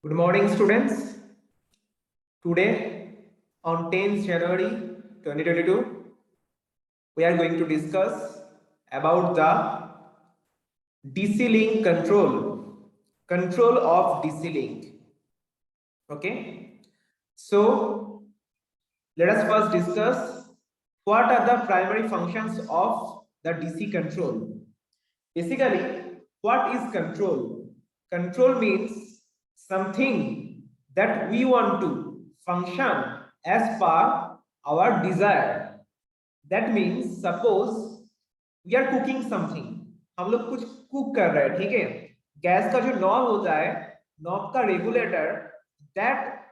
Good morning, students. Today, on 10th January 2022, we are going to discuss about the DC link control of DC link. Okay, so let us first discuss what are the primary functions of the DC control. Basically, what is control? Control means something that we want to function as per our desire. That means suppose we are cooking something. हम लोग कुछ cook कर रहे हैं, ठीक है? Gas का जो नॉब होता है, नॉब का regulator, that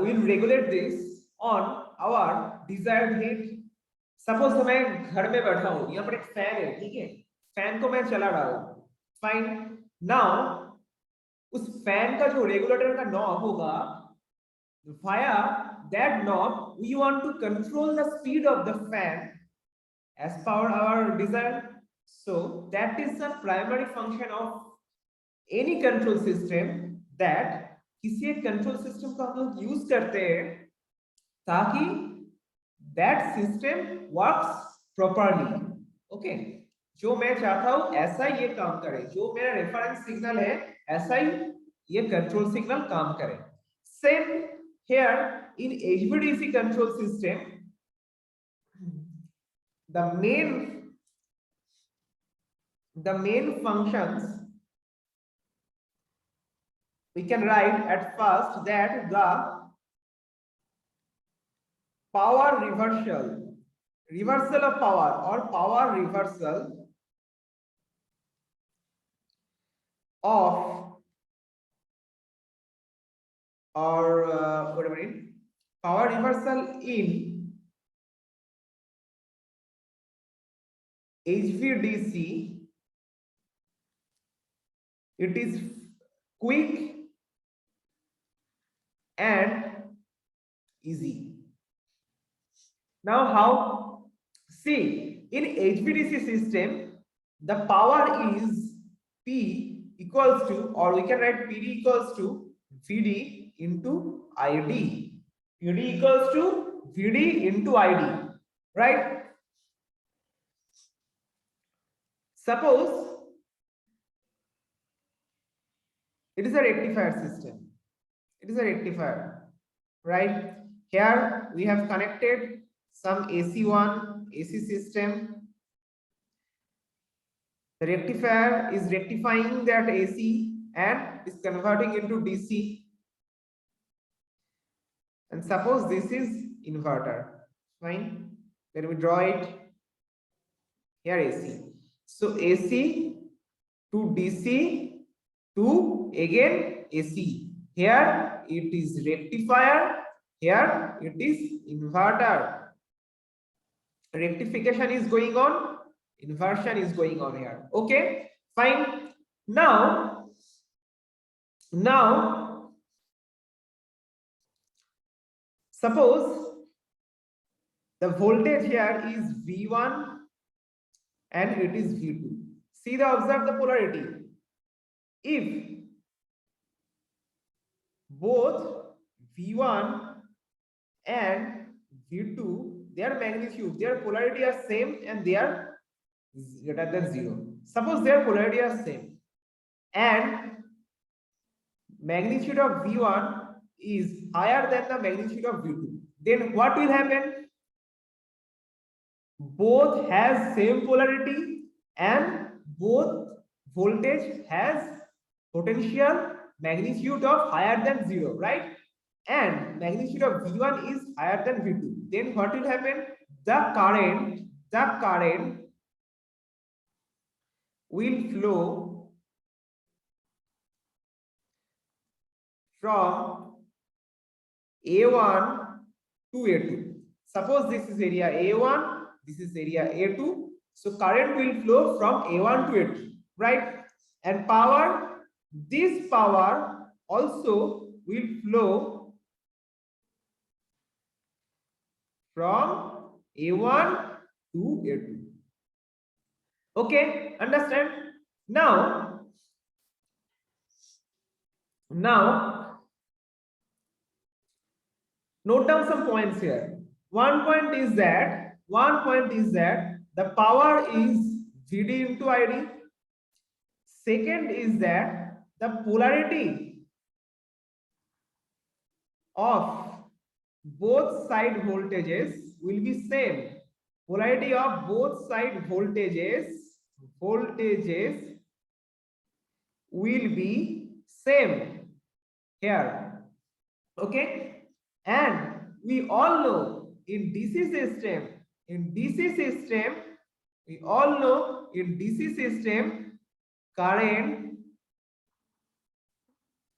will regulate this on our desired heat. Suppose तो मैं घर में बैठा हूं, यहाँ पर एक फैन है, ठीक है? फैन को मैं चला रहा हूं, फाइन. नाउ उस फैन का जो रेगुलेटर का नॉब होगा, via that knob we want to control the speed of the fan as per our desire. So that is the primary function of any control system, that किसी एक control system को हम लोग use करते हैं ताकि that system works properly. Okay, जो मैं चाहता हूं ऐसा ये काम करे, जो मेरा रेफरेंस सिग्नल है ऐसा ही ये कंट्रोल सिग्नल काम करे. Same here in HVDC control system, the main functions we can write at first that the power reversal of power or power reversal of power reversal in HVDC, it is quick and easy. Now how? See, in HVDC system, the power is P equals to, or we can write PD equals to VD into ID. PD equals to VD into ID, right? Suppose it is a rectifier system. It is a rectifier, right? Here we have connected some AC1 AC system. The rectifier is rectifying that AC and is converting into DC. And suppose this is inverter. Fine. Let me draw it. Here AC. So AC to DC to again AC. Here it is rectifier. Here it is inverter. Rectification is going on, inversion is going on here. Okay, fine. Now suppose the voltage here is V1 and it is V2. See, observe the polarity. If both V1 and V2, their magnitude, their polarity are same and they are greater than 0. Suppose their polarity are same and magnitude of V1 is higher than the magnitude of V2, then what will happen? Both has same polarity and both voltage has potential magnitude of higher than 0, right? And magnitude of V1 is higher than V2. Then what will happen? The current will flow from A1 to A2. Suppose this is area A1, this is area A2. So current will flow from A1 to A2, right? And power, this power also will flow from A1 to A2. Okay, understand? Now Now note down some points here. One point is that the power is Vd into Id. Second is that the polarity of both side voltages will be same. Polarity of both side voltages will be same here. Okay, and we all know in DC system, current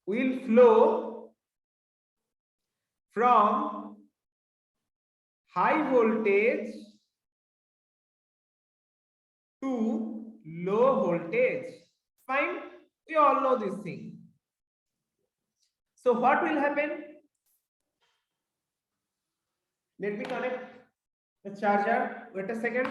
will flow from high voltage to low voltage. Fine, we all know this thing. So what will happen? Let me connect the charger. Wait a second.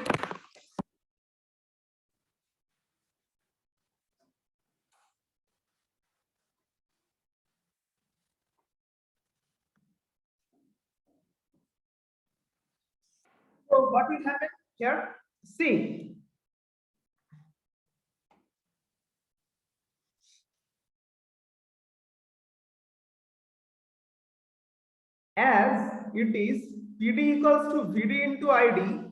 So what will happen here? See, as it is PD equals to VD into ID,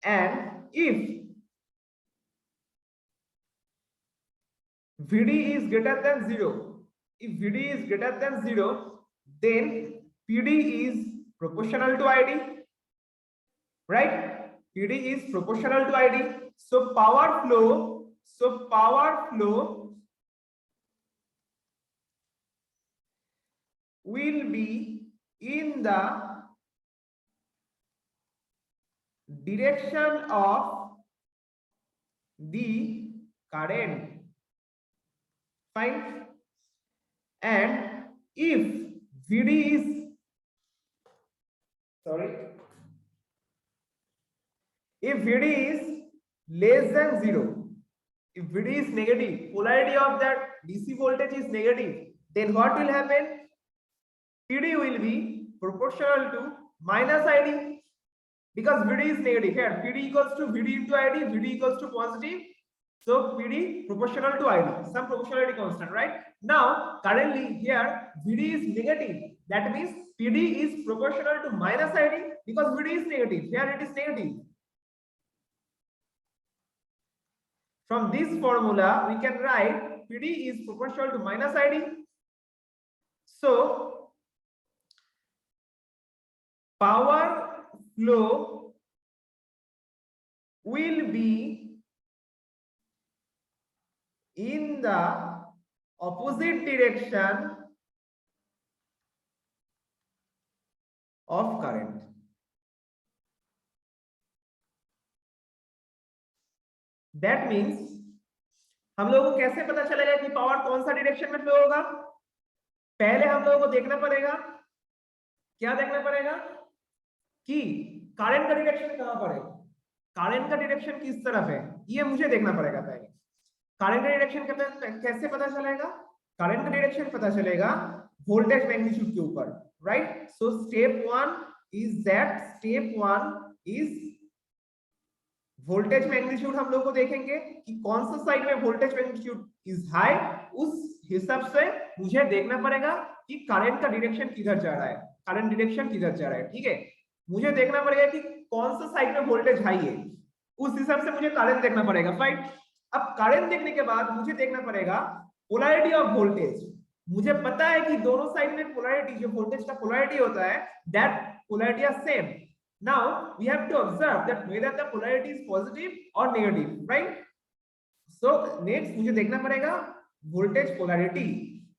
and if VD is greater than 0, then PD is proportional to ID, right? PD is proportional to ID. So power flow will be in the direction of the current. Fine. And if VD is less than 0, if VD is negative, polarity of that DC voltage is negative, then what will happen? PD will be proportional to minus ID, because VD is negative. Here PD equals to VD into ID, VD equals to positive, so PD proportional to ID, some proportionality constant, right? Now currently here VD is negative, that means PD is proportional to minus ID, because VD is negative. Here it is negative. From this formula we can write PD is proportional to minus ID. So power flow will be in the opposite direction of current. That means हम लोगों को कैसे पता चलेगा कि power कौन सा direction में फ्लो होगा? पहले हम लोगों को देखना पड़ेगा, क्या देखना पड़ेगा कि करंट का डायरेक्शन कहां पर है, करंट का डायरेक्शन किस तरफ है, ये मुझे देखना पड़ेगा पहले। करंट का डायरेक्शन कैसे पता चलेगा? करंट का डायरेक्शन पता चलेगा वोल्टेज मैग्नीट्यूड के ऊपर, right? So step 1 is voltage magnitude. हम लोग को देखेंगे कि कौन सा साइड में वोल्टेज मैग्नीट्यूड इज हाई, उस हिसाब से मुझे देखना पड़ेगा कि करंट का डायरेक्शन किधर जा रहा है, करंट डायरेक्शन किधर जा रहा है, ठीक है? मुझे देखना पड़ेगा कि कौन सा साइड में वोल्टेज हाई है, उस हिसाब से मुझे करंट देखना पड़ेगा, फाइन। अब करंट देखने के बाद मुझे देखना पड़ेगा पोलैरिटी ऑफ वोल्टेज। मुझे पता है कि दोनों साइड में पोलैरिटी, जो वोल्टेज का पोलैरिटी होता है, that polarity are same. Now we have to observe that whether the polarity is positive or negative, right? So next मुझे देखना पड़ेगा voltage polarity.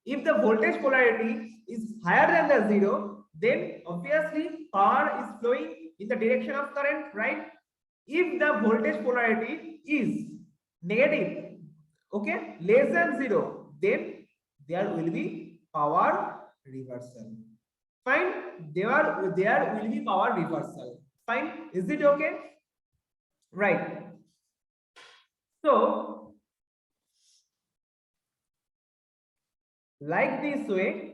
If the voltage polarity is higher than the 0, then obviously power is flowing in the direction of current, right? If the voltage polarity is negative, okay, less than 0, then there will be power reversal. Fine, there will be power reversal. Fine, is it okay? Right. So Like this way,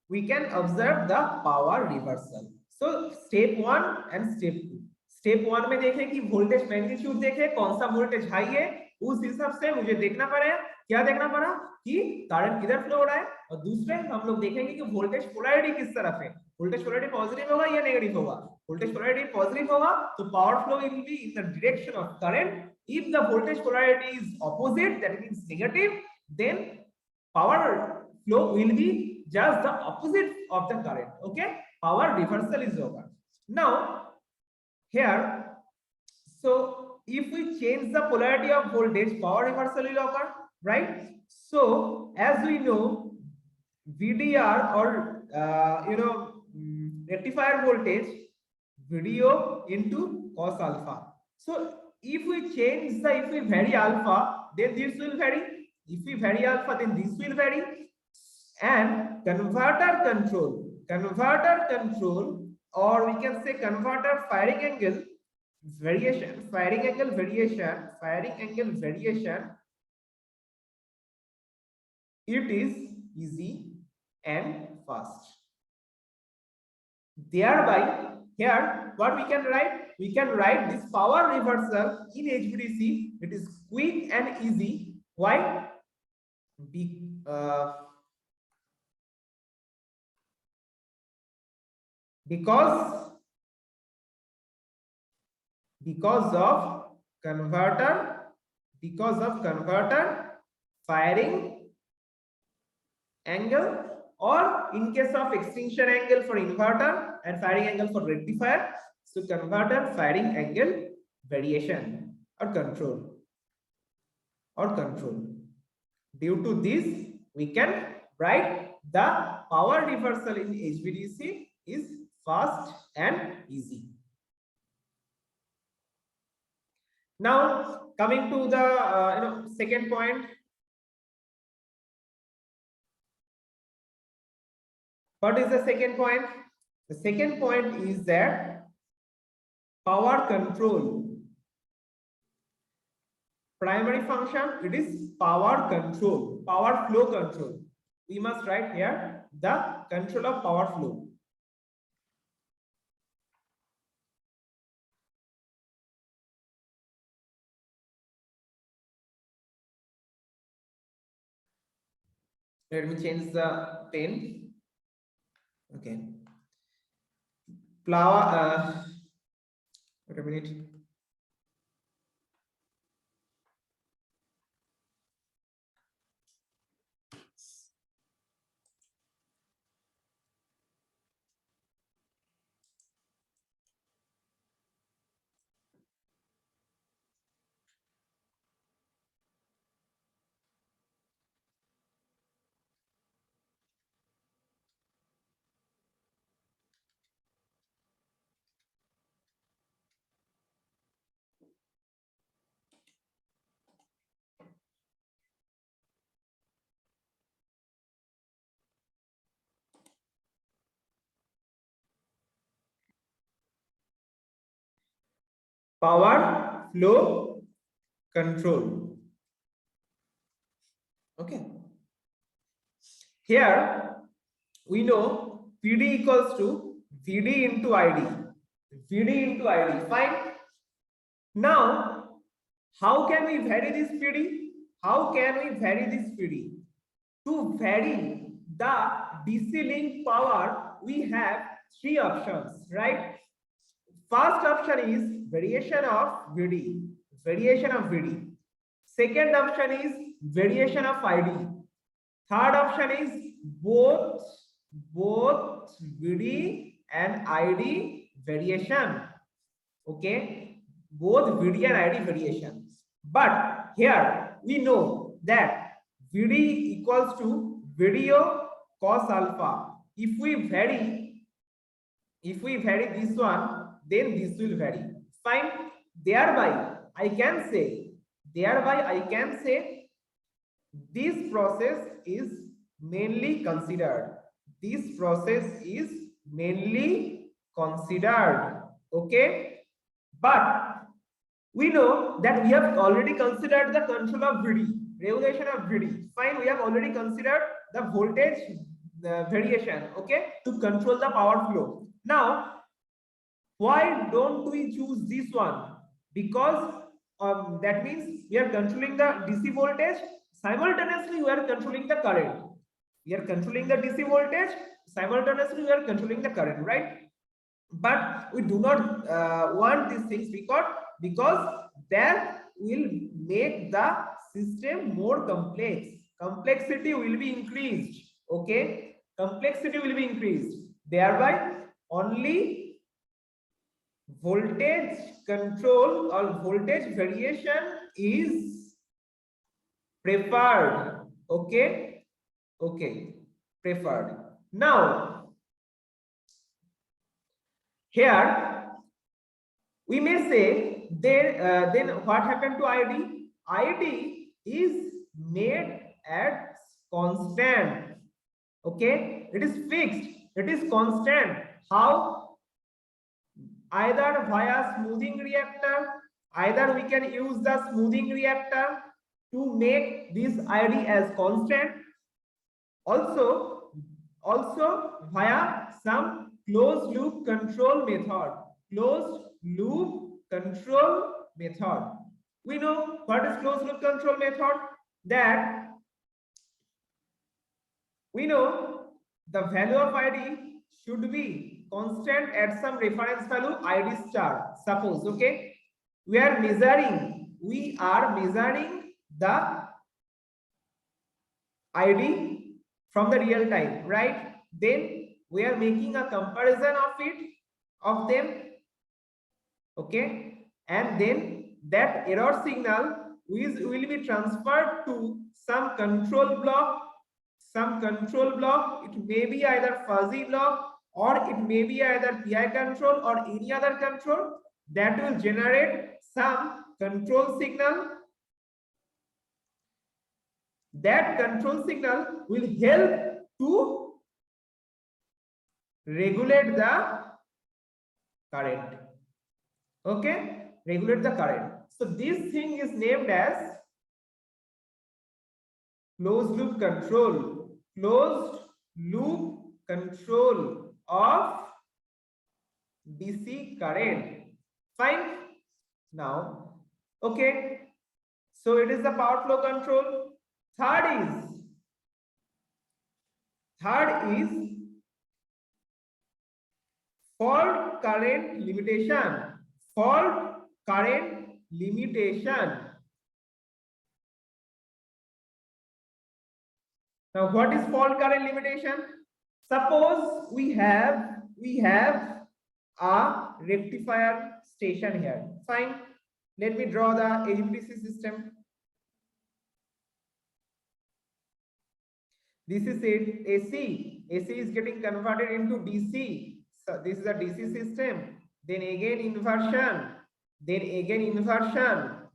we can observe the power reversal. So step 1 and step 2. Step 1 में देखें कि voltage magnitude देखें कौन सा voltage high है, उस हिसाब से मुझे देखना पड़ेगा, क्या देखना पड़ा कि करंट किधर फ्लो हो रहा है, और दूसरे हम लोग देखेंगे कि वोल्टेज पोलैरिटी किस तरफ है, वोल्टेज पोलैरिटी पॉजिटिव होगा या नेगेटिव होगा। वोल्टेज पोलैरिटी पॉजिटिव होगा तो power flow will be in the direction of current. If the voltage polarity is opposite, that means negative, then power flow will be just the opposite of the current. Okay, power reversal is over. Now here, so if we change the polarity of voltage, power reversal will occur, right? So as we know, VDR or rectifier voltage, VDO into cos alpha. So if we vary alpha, then this will vary. If we vary alpha, then this will vary. And converter control, or we can say converter firing angle variation, it is easy and fast. Thereby, here what we can write? We can write this power reversal in HVDC. It is quick and easy. Why? Because of converter firing angle, or in case of extinction angle for inverter and firing angle for rectifier, so converter firing angle variation or control. Due to this, we can write the power reversal in HVDC is fast and easy. Now coming to the second point. What is the second point? The second point is that power control, primary function, it is power control, power flow control. We must write here the control of power flow. Let me change the pen. Okay. Wait a minute. Power flow control. Okay. Here we know PD equals to VD into ID. Fine. Now, how can we vary this PD? To vary the DC link power, we have three options, right? First option is variation of VD. Second option is variation of ID. Third option is both VD and ID variation. Okay, both VD and ID variation. But here we know that VD equals to VDO cos alpha. If we vary this one, then this will vary. Fine. Thereby I can say this process is mainly considered. Okay, but we know that we have already considered the control of VD, regulation of VD. Fine, we have already considered the voltage variation, okay, to control the power flow. Now why don't we choose this one? Because that means we are controlling the DC voltage, simultaneously we are controlling the current. We are controlling the DC voltage, simultaneously we are controlling the current, right? But we do not want these things because that will make the system more complex. Complexity will be increased, okay? Complexity will be increased. Thereby only voltage control or voltage variation is preferred, okay? Okay, preferred. Now here we may say then what happened to ID? ID is made at constant, okay? It is fixed, it is constant. How? Either via smoothing reactor, either we can use the smoothing reactor to make this ID as constant, also via some closed loop control method. Closed loop control method. We know what is closed loop control method, that we know the value of ID should be constant at some reference value ID star. Suppose, okay, we are measuring the ID from the real time, right? Then we are making a comparison of them, okay, and then that error signal will be transferred to some control block. It may be either fuzzy block or it may be either PI control or any other control that will generate some control signal. That control signal will help to regulate the current, okay, regulate the current. So this thing is named as closed loop control of DC current. Fine. Now, okay, so it is the power flow control. Third is fault current limitation. Fault current limitation. Now, what is fault current limitation? Suppose we have a rectifier station here. Fine. Let me draw the AMPC system. This is it, AC. AC is getting converted into DC. So this is a DC system. Then again inversion. Then again inversion.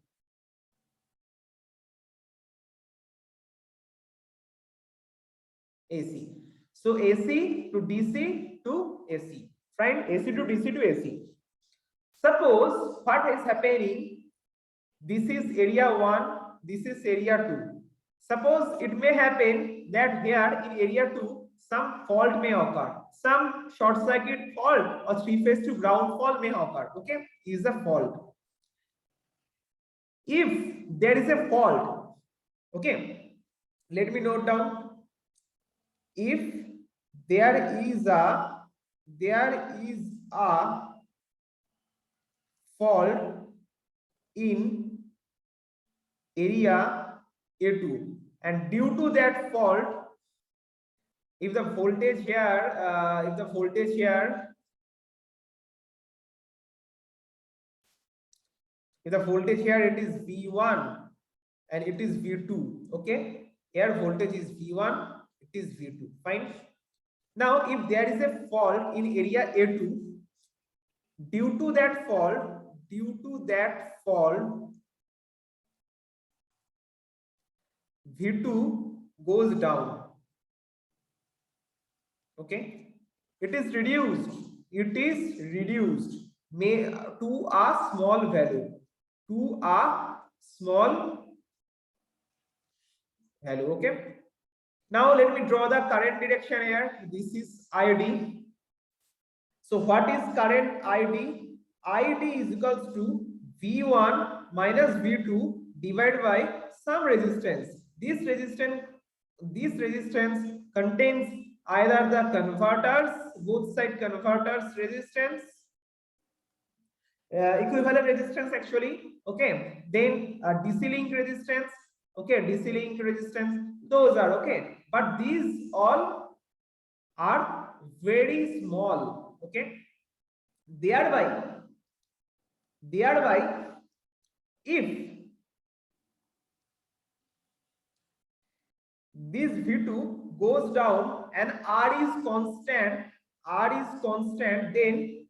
AC. So AC to DC to AC. Fine. AC to DC to AC. Suppose what is happening? This is area 1. This is area 2. Suppose it may happen that here in area 2 some fault may occur, some short circuit fault or 3-phase to ground fault may occur, okay, is a fault. If there is a fault, okay, let me note down, if there is a fault in area A2, and due to that fault, if the voltage here it is V1 and it is V2, okay, here voltage is V1, it is V2, fine. Now if there is a fault in area A2, due to that fault V2 goes down, okay, it is reduced may to a small value, okay. Now let me draw the current direction here. This is ID. So what is current ID? ID is equals to V1 minus V2 divided by some resistance. This resistance contains either the converters, both side converters resistance, equivalent resistance actually, okay, then DC link resistance, okay, DC link resistance, those are okay, but these all are very small, okay. Thereby if this V2 goes down and R is constant, then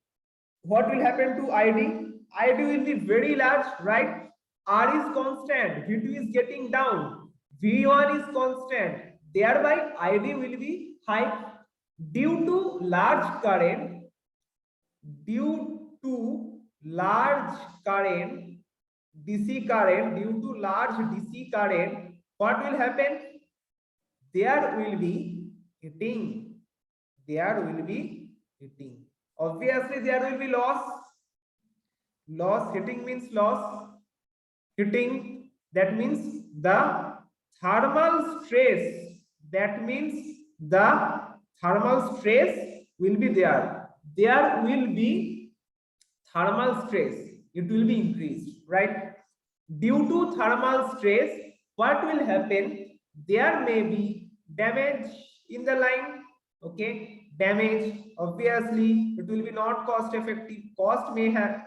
what will happen to ID? ID will be very large, right? R is constant, V2 is getting down, V1 is constant, thereby ID will be high. Due to large current, DC current, due to large DC current, what will happen? There will be heating. Obviously, there will be loss. Heating means loss. Heating, that means the thermal stress. Will be there. There will be thermal stress. It will be increased, right? Due to thermal stress, what will happen? There may be damage in the line, okay, damage. Obviously it will be not cost effective, cost may have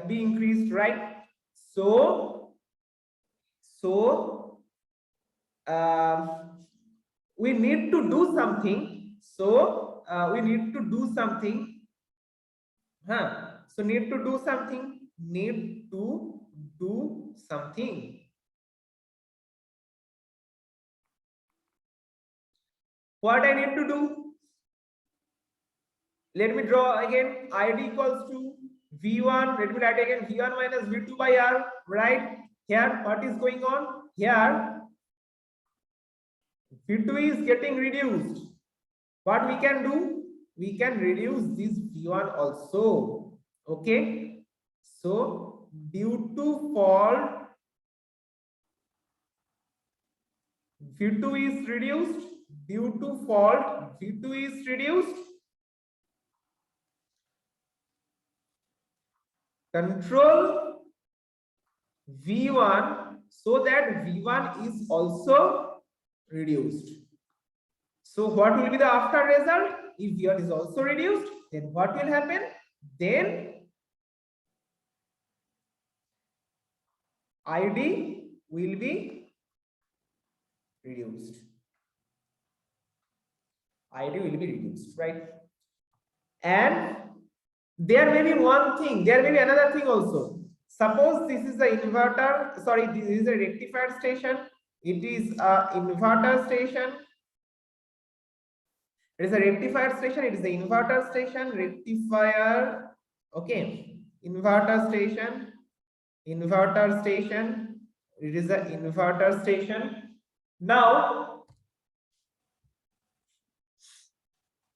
be increased, right? So we need to do something. So need to do something. What I need to do? Let me draw again. ID equals to V1. Let me write again V1 minus V2 by R. Right here, what is going on? Here, V2 is getting reduced. What we can do? We can reduce this V1 also. Okay. So due to fault, V2 is reduced. Due to fault, V2 is reduced. Control V1 so that V1 is also reduced. So what will be the after result? If V1 is also reduced, then what will happen? Then ID will be reduced. ID will be reduced, right? And there may be one thing, there may be another thing also. Suppose this is the inverter, sorry, this is a rectifier station. It is a inverter station. It is a rectifier station. It is the inverter station. Rectifier. Okay. Inverter station. It is an inverter station. Now,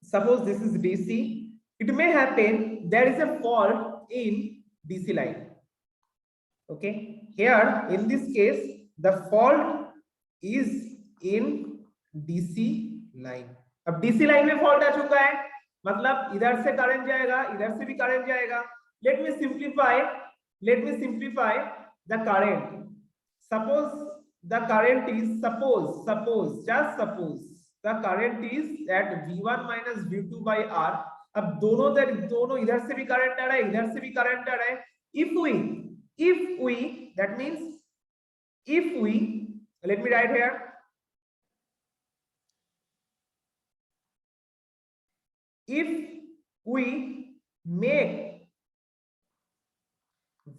suppose this is DC. It may happen there is a fault in DC line. Okay. Here, in this case, the fault is in DC line. अब DC line में fault आ चुका है, मतलब इधर से current जाएगा, इधर से भी करंट जाएगा. Let me simplify the current. Suppose the current is the current is at V1 minus V2 by R. अब दोनों इधर से भी करंट आ रहा है, इधर से भी करंट आ रहा है. If we that means if we, let me write here, if we make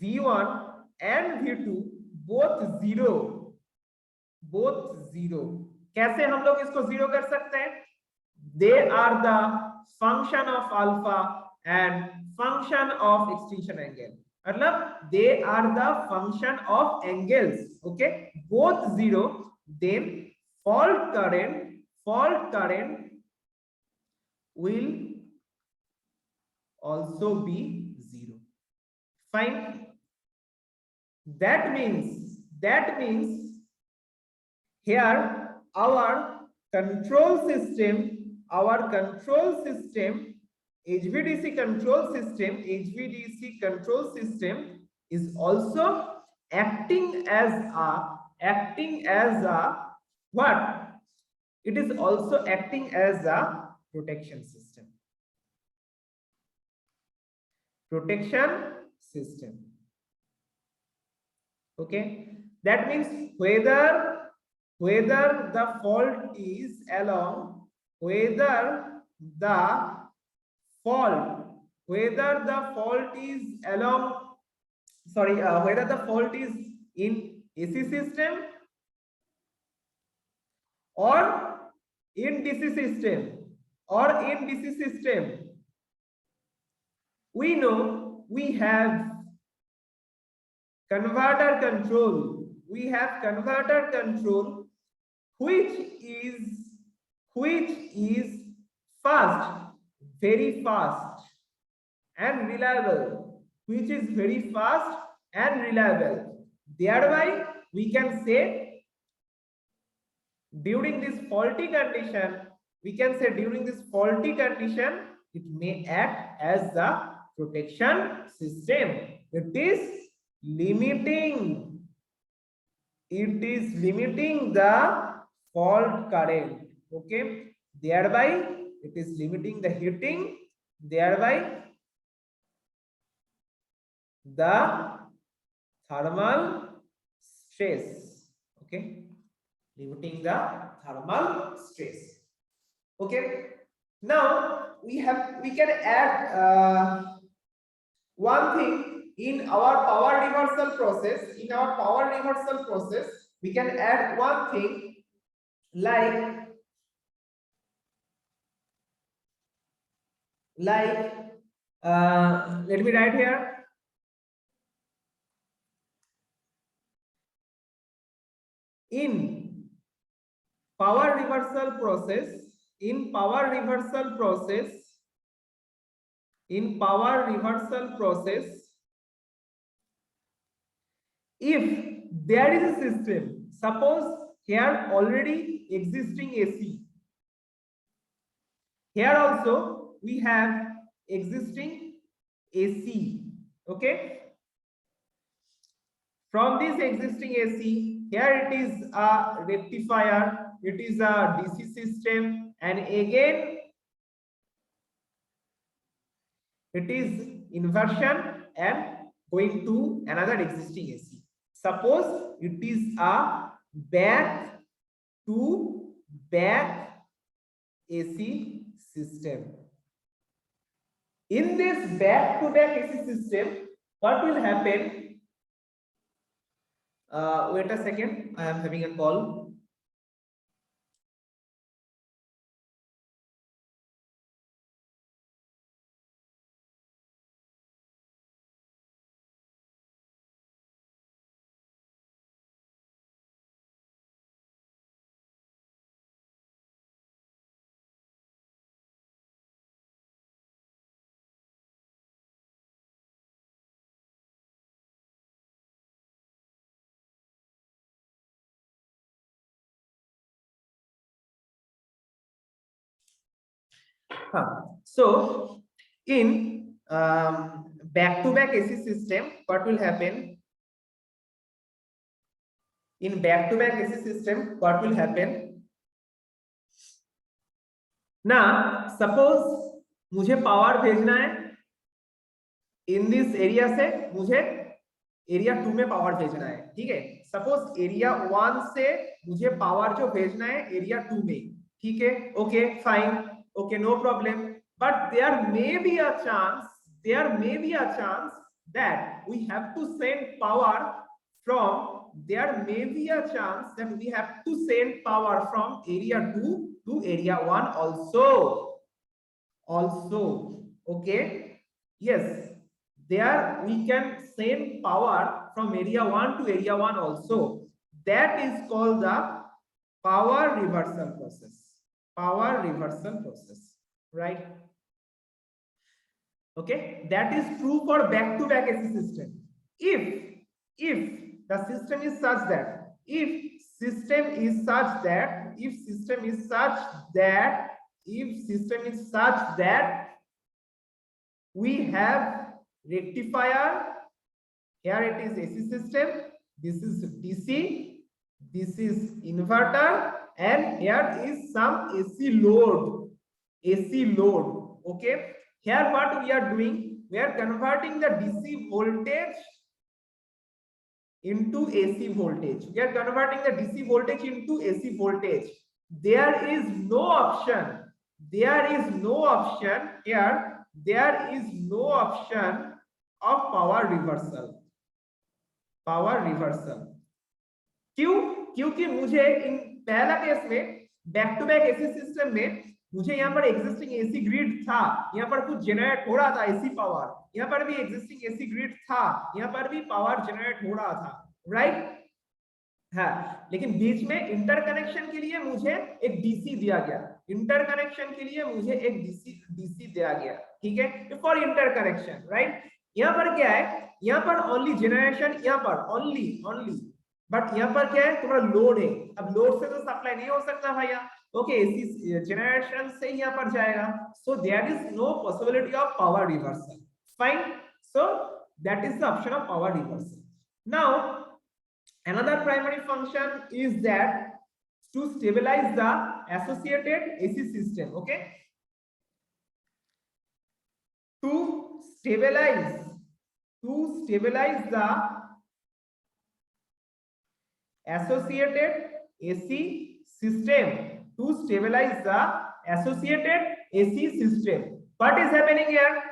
V1 and V2 both zero, कैसे हम लोग इसको जीरो कर सकते हैं? They are the function of alpha and function of extinction angle. मतलब they are the function of angles. Okay, both zero, then fault current will also be 0. Fine. That means here our control system, HVDC control system is also acting as a what? It is also acting as a protection system. Okay, that means whether the fault is along whether the fault is along whether the fault is in AC system or in DC system, we know we have converter control, which is fast, very fast and reliable, thereby we can say during this faulty condition it may act as the protection system. It is limiting the fault current. Okay, thereby it is limiting the heating, thereby the thermal stress. Okay, limiting the thermal stress. Okay, now we can add one thing in our power reversal process. We can add one thing like let me write here. In power reversal process, if there is a system, suppose here already existing AC, here also we have existing AC. Okay, from this existing AC, here it is a rectifier, it is a DC system, and again it is inversion and going to another existing AC. Suppose it is a back to back AC system. In this back to back AC system, what will happen? Wait a second, I am having a call. So in back-to-back AC system, what will happen? In back-to-back AC system, what will happen? Now, suppose मुझे power भेजना है in this area से, मुझे area 2 में power भेजना है, ठीक है। सपोज एरिया 1 से मुझे पावर जो भेजना है एरिया 2 में, ठीक है। Okay fine, okay no problem, but there may be a chance that we have to send power from from area 2 to area 1 also. Okay, yes, there we can send power from area 1 to area 1 also. That is called the power reversal process, right? Okay, that is true for back-to-back AC system. If the system is such that if system is such that we have rectifier, here it is AC system, this is DC, this is inverter, and here is some AC load. Okay, here what we are doing, we are converting the DC voltage into AC voltage. We are converting the DC voltage into AC voltage. There is no option here, there is no option of power reversal. क्यों? क्योंकि मुझे इन पहला case में back to back AC system में मुझे यहाँ पर existing AC grid था, यहाँ पर कुछ जनरेट हो रहा था एसी पावर, यहाँ पर भी एग्जिस्टिंग एसी ग्रिड था, यहाँ पर भी पावर जनरेट हो रहा था, राइट? हाँ, लेकिन बीच में इंटरकनेक्शन के लिए मुझे एक डीसी दिया गया, ठीक है, फॉर इंटरकनेक्शन, राइट? यहाँ पर क्या है, यहाँ पर ओनली जनरेशन, यहाँ पर ओनली बट यहाँ पर क्या है, तुम्हारा लोड है, अब लोड से तो सप्लाई नहीं हो सकता भैया, ओके, इसी जनरेशन से ही यहाँ पर जाएगा, so there is no possibility of power reversal, fine, so that is the option of power reversal. Now another primary function is that to stabilize the associated AC system, okay, to stabilize the associated AC system, what is happening here?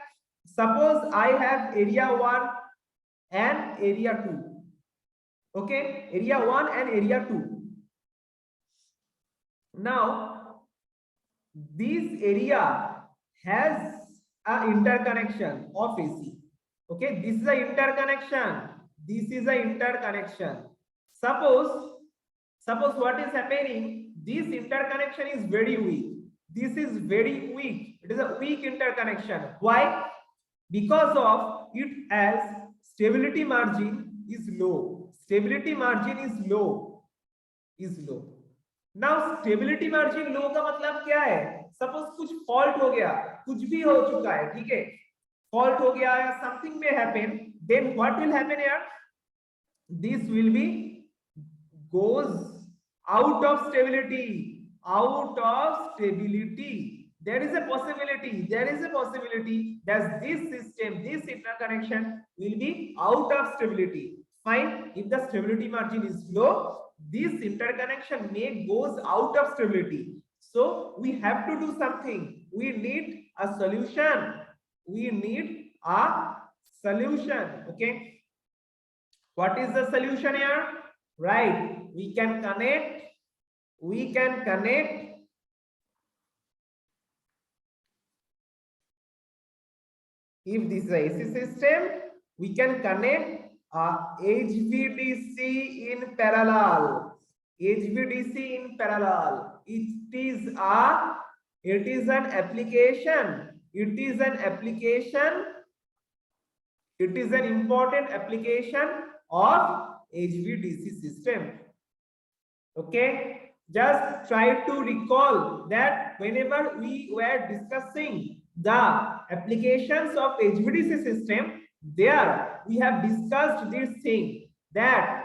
Suppose I have area 1 and area 2, okay, area 1 and area 2. Now this area has a interconnection of AC, okay, this is a interconnection, suppose what is happening, this interconnection is very weak, it is a weak interconnection. Why? Because of it has stability margin is low, now stability margin low का मतलब क्या है? Suppose कुछ fault हो गया, कुछ भी हो चुका है, ठीक है, फॉल्ट हो गया या something may happen, then what will happen here? This will be goes out of stability. There is a possibility that this system, this interconnection will be out of stability. Fine, if the stability margin is low, this interconnection may goes out of stability. So we have to do something. We need a solution. Okay. What is the solution here? Right. We can connect. If this is a AC system, we can connect HVDC in parallel. It is an important application of HVDC system. Okay, just try to recall that whenever we were discussing the applications of HVDC system, there we have discussed this thing that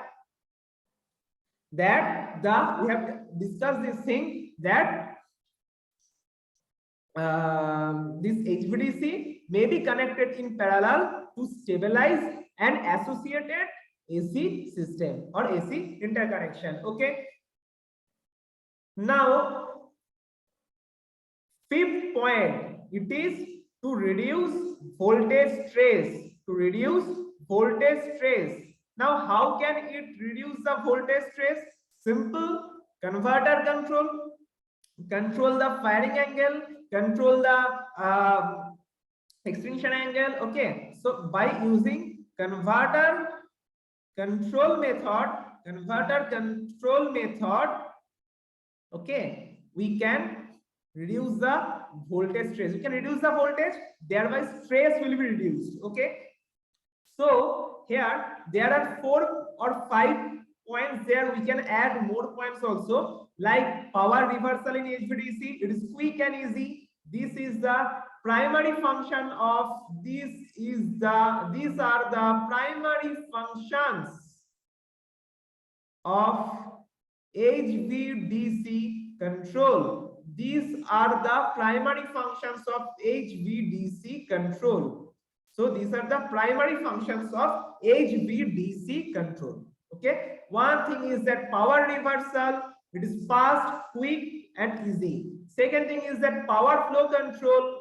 this HVDC may be connected in parallel to stabilize an associated AC system or AC interconnection. Okay, now fifth point, it is to reduce voltage stress. Now how can it reduce the voltage stress? Simple, converter control the firing angle, control the extinction angle. Okay, so by using converter control method, Okay, we can reduce the voltage stress. We can reduce the voltage, thereby stress will be reduced. Okay, so here there are 4 or 5 points there. We can add more points also, like power reversal in HVDC. It is quick and easy. This is the primary function of these are the primary functions of HVDC control. These are the primary functions of HVDC control. So these are the primary functions of HVDC control. Okay. One thing is that power reversal. It is fast, quick, and easy. Second thing is that power flow control.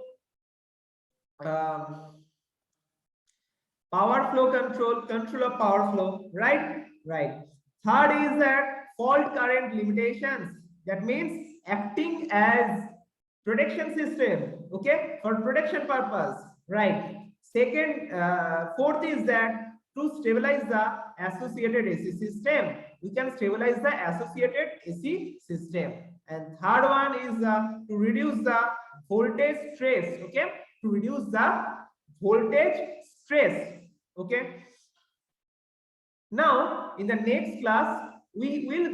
Power flow control of power flow, right? Right. Third is that fault current limitations. That means acting as protection system, okay, for protection purpose, right? Fourth is that to stabilize the associated AC system, we can stabilize the associated AC system. And third one is to reduce the voltage stress, okay, to reduce the voltage stress. Okay, now in the next class we will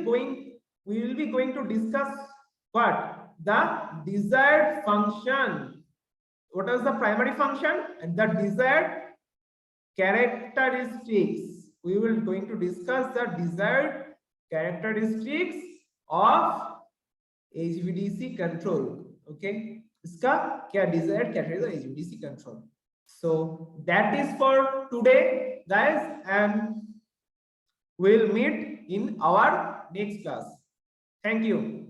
be going to discuss what the desired function. What is the primary function and the desired characteristics? We will going to discuss the desired characteristics of HVDC control. Okay, इसका क्या desired characteristics of HVDC control. So that is for today, guys, and we'll meet in our next class. Thank you.